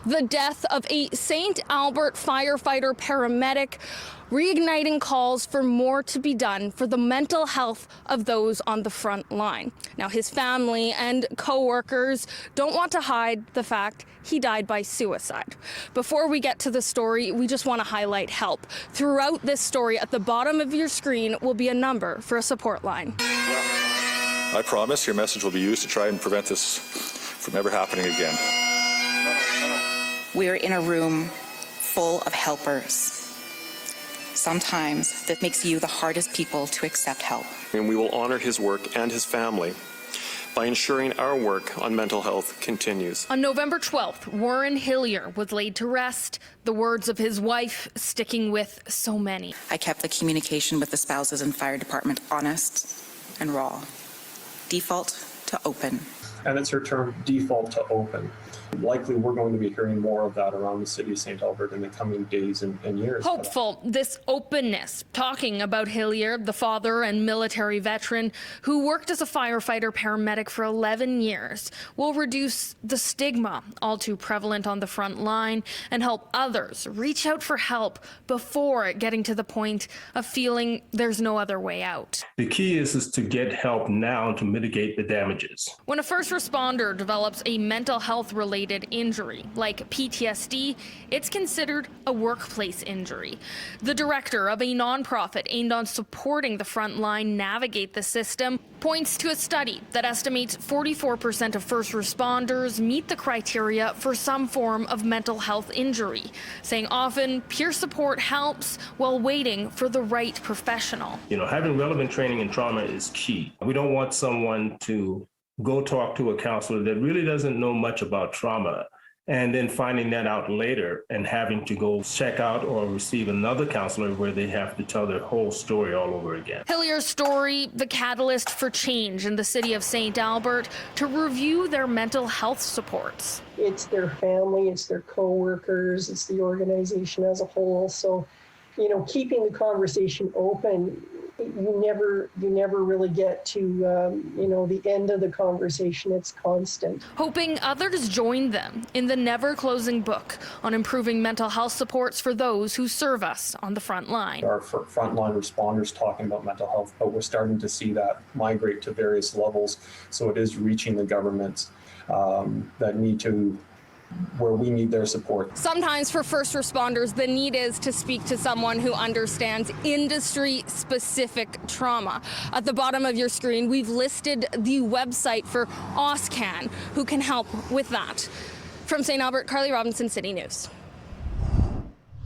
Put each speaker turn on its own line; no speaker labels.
The death of a St. Albert firefighter-paramedic, reigniting calls for more to be done for the mental health of those on the front line. Now, his family and co-workers don't want to hide the fact he died by suicide. Before we get to the story, we just want to highlight help. Throughout this story, at the bottom of your screen will be a number for a support line.
I promise your message will be used to try and prevent this from ever happening again.
We're in a room full of helpers. Sometimes that makes you the hardest people to accept help.
And we will honor his work and his family by ensuring our work on mental health continues.
On November 12th, Warren Hillier was laid to rest, the words of his wife sticking with so many.
I kept the communication with the spouses and fire department honest and raw. Default to open.
And it's her term, default to open. Likely we're going to be hearing more of that around the city of St. Albert in the coming days and years.
Hopeful, this openness, talking about Hillier, the father and military veteran who worked as a firefighter-paramedic for 11 years, will reduce the stigma all too prevalent on the front line and help others reach out for help before getting to the point of feeling there's no other way out.
The key is to get help now to mitigate the damages.
When a first responder develops a mental health-related injury, like PTSD, it's considered a workplace injury. The director of a nonprofit aimed on supporting the front line navigate the system points to a study that estimates 44% of first responders meet the criteria for some form of mental health injury, saying often peer support helps while waiting for the right professional.
Having relevant training in trauma is key. We don't want someone to go talk to a counselor that really doesn't know much about trauma, and then finding that out later and having to go check out or receive another counselor where they have to tell their whole story all over again.
Hillier's story, the catalyst for change in the city of St. Albert to review their mental health supports.
It's their family, it's their co-workers, it's the organization as a whole. So, keeping the conversation open, you never really get to, the end of the conversation. It's constant.
Hoping others join them in the never-closing book on improving mental health supports for those who serve us on the front line.
Our frontline responders talking about mental health, but we're starting to see that migrate to various levels. So it is reaching the governments that need to, where we need their support.
Sometimes for first responders, the need is to speak to someone who understands industry-specific trauma. At the bottom of your screen, we've listed the website for OSCAN, who can help with that. From St. Albert, Carly Robinson, City News.